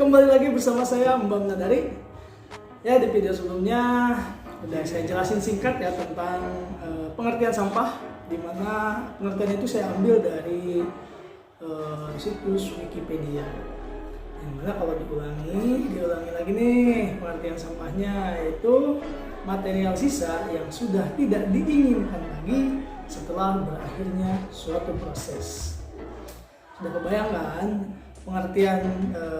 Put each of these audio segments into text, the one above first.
kembali lagi bersama saya Mbak Nadari. Ya, di video sebelumnya udah saya jelasin singkat ya tentang pengertian sampah, di mana pengertian itu saya ambil dari situs Wikipedia. Yang mana kalau diulangi lagi nih pengertian sampahnya, yaitu material sisa yang sudah tidak diinginkan lagi setelah berakhirnya suatu proses. Sudah kebayang kan pengertian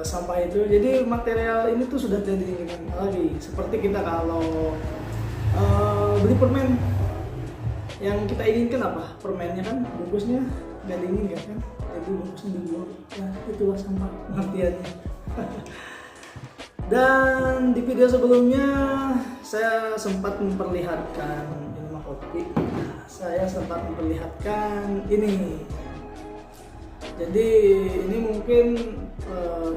sampah itu? Jadi material ini tuh sudah tidak diinginkan lagi. Seperti kita kalau beli permen, yang kita inginkan apa? Permennya kan bungkusnya nggak diinginkan kan? Jadi bungkusnya dibuang. Ya itulah sampah pengertiannya. Dan di video sebelumnya saya sempat memperlihatkan ini mah kopi. Nah, saya sempat memperlihatkan ini. Jadi ini mungkin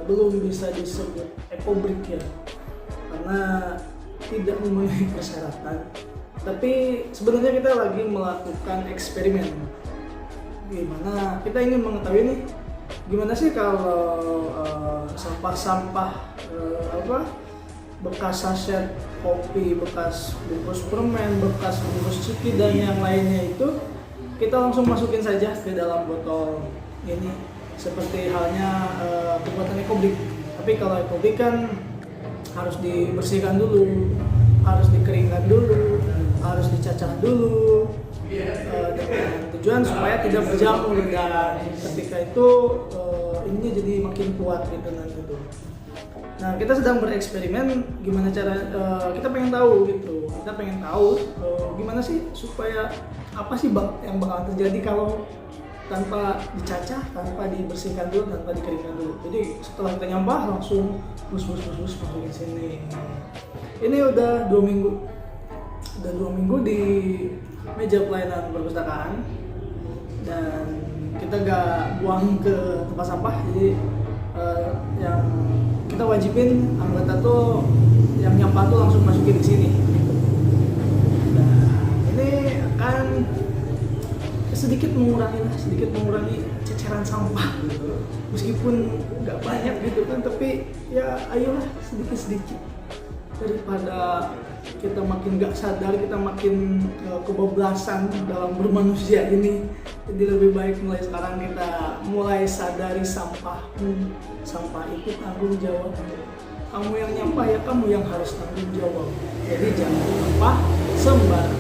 belum bisa disebut ekobrik ya, karena tidak memenuhi persyaratan. Tapi sebenarnya kita lagi melakukan eksperimen. Gimana kita ingin mengetahui nih, gimana sih kalau sampah-sampah bekas saset kopi, bekas bungkus permen, bekas bungkus ciki dan yang lainnya itu kita langsung masukin saja ke dalam botol ini, seperti halnya pembuatan ekobrik. Tapi kalau ekobrik kan harus dibersihkan dulu, harus dikeringkan dulu, harus dicacah dulu, dengan tujuan supaya tidak berjamur, dan ketika itu ininya jadi makin kuat gitu nanti tuh. Nah, kita sedang bereksperimen gimana cara kita pengen tahu gitu. Kita pengen tahu gimana sih supaya apa sih yang bakal terjadi kalau tanpa dicacah, tanpa dibersihkan dulu, tanpa dikeringkan dulu. Jadi setelah kita nyampah langsung bus masukin sini. Ini udah 2 minggu. Udah 2 minggu di meja pelayanan perpustakaan, dan kita gak buang ke tempat sampah. Jadi yang kita wajibin anggota tuh yang nyampah tuh langsung masukin di sini. Nah, ini akan sedikit mengurangi ceceran sampah gitu. Meskipun nggak banyak gitu kan, tapi ya ayolah sedikit daripada kita makin nggak sadar, kita makin kebablasan dalam bermanusia ini. Jadi lebih baik mulai sekarang kita mulai sadari sampah itu tanggung jawab kamu yang nyampah, ya kamu yang harus tanggung jawab. Jadi jangan sampah sembarangan,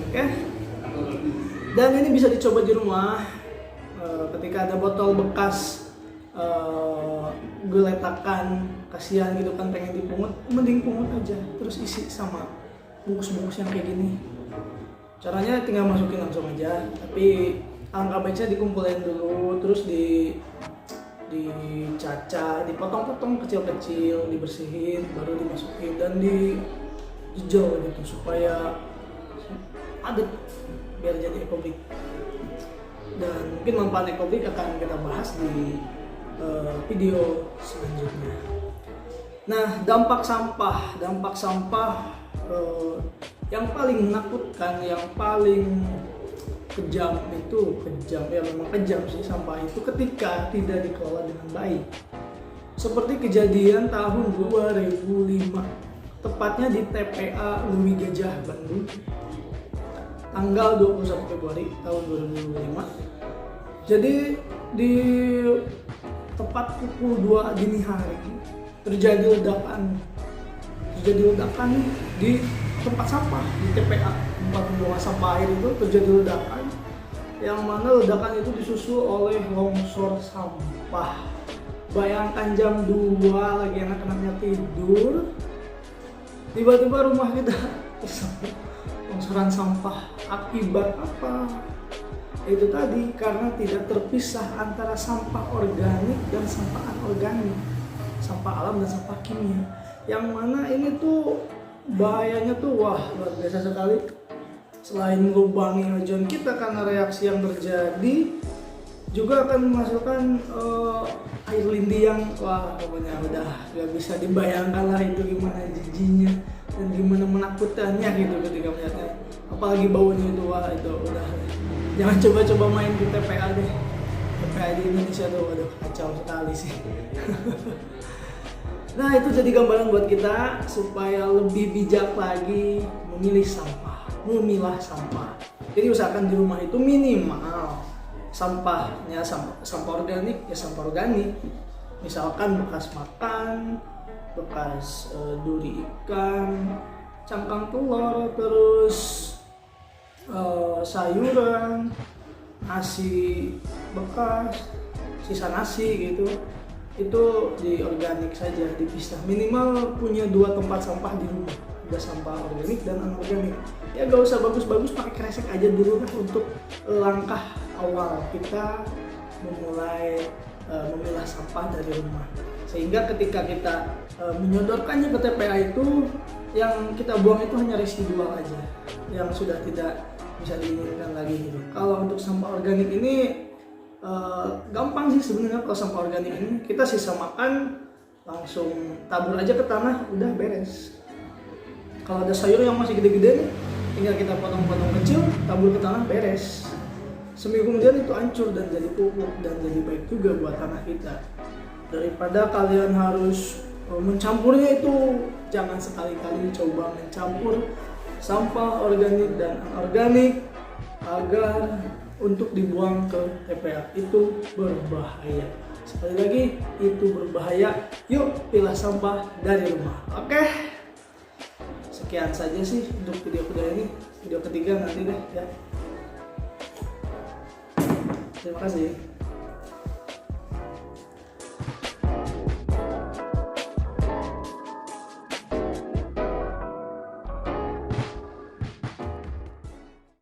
oke? Dan ini bisa dicoba di rumah. Ketika ada botol bekas geletakan, kasihan gitu kan, pengen dipungut, mending pungut aja terus isi sama bungkus-bungkus yang kayak gini. Caranya tinggal masukin langsung aja, tapi angka baiknya dikumpulin dulu, terus dicacah, dipotong-potong kecil-kecil, dibersihin, baru dimasukin dan dijejol gitu supaya padat biar jadi ekobrik. Dan mungkin manfaat ekobrik akan kita bahas di video selanjutnya. Nah, dampak sampah yang paling menakutkan, yang paling kejam ya, memang kejam sih sampah itu ketika tidak dikelola dengan baik. Seperti kejadian tahun 2005, tepatnya di TPA Lewi Gajah, Bandung, tanggal 21 Februari tahun 2005. Jadi di tepat pukul 2 dini hari terjadi ledakan di tempat sampah di TPA, tempat pembuangan sampah air itu terjadi ledakan, yang mana ledakan itu disusul oleh longsor sampah. Bayangkan jam 2 lagi anak-anaknya tidur, tiba-tiba rumah kita tersampung longsoran sampah. Akibat apa? Itu tadi, karena tidak terpisah antara sampah organik dan sampah anorganik, sampah alam dan sampah kimia. Yang mana ini tuh bahayanya tuh wah luar biasa sekali. Selain melubangi ozon kita karena reaksi yang terjadi, juga akan menghasilkan air lindi yang wah pokoknya udah gak bisa dibayangkan lah itu gimana jijinya dan gimana menakutkannya gitu ketika melihatnya. Apalagi baunya itu, wah itu udah, jangan coba-coba main di TPA deh. TPA di Indonesia tuh waduh kacau sekali sih. Nah, itu jadi gambaran buat kita supaya lebih bijak lagi memilih sampah, memilah sampah. Jadi usahakan di rumah itu minimal sampahnya sampah organik ya sampah organik. Misalkan bekas makan, bekas duri ikan, cangkang telur, terus sayuran, nasi bekas, sisa nasi gitu. Itu di organik saja, dipisah. Minimal punya 2 tempat sampah di rumah, ada sampah organik dan anorganik. Ya gak usah bagus-bagus, pakai kresek aja dulu lah untuk langkah awal kita memulai memilah sampah dari rumah. Sehingga ketika kita menyodorkannya ke TPA itu, yang kita buang itu hanya residual aja, yang sudah tidak bisa diinginkan lagi gitu. Kalau untuk sampah organik ini gampang sih sebenarnya. Kalau sampah organik ini kita sisa makan langsung tabur aja ke tanah, udah beres. Kalau ada sayur yang masih gede-gede nih, tinggal kita potong-potong kecil, tabur ke tanah, beres. Seminggu kemudian itu hancur dan jadi pupuk dan jadi baik juga buat tanah kita. Daripada kalian harus mencampurnya, itu jangan sekali-kali coba mencampur sampah organik dan anorganik agar untuk dibuang ke TPA. Itu berbahaya. Sekali lagi, itu berbahaya. Yuk pilah sampah dari rumah. Oke, sekian saja sih untuk video kedua ini. Video ketiga nanti deh ya. Terima kasih.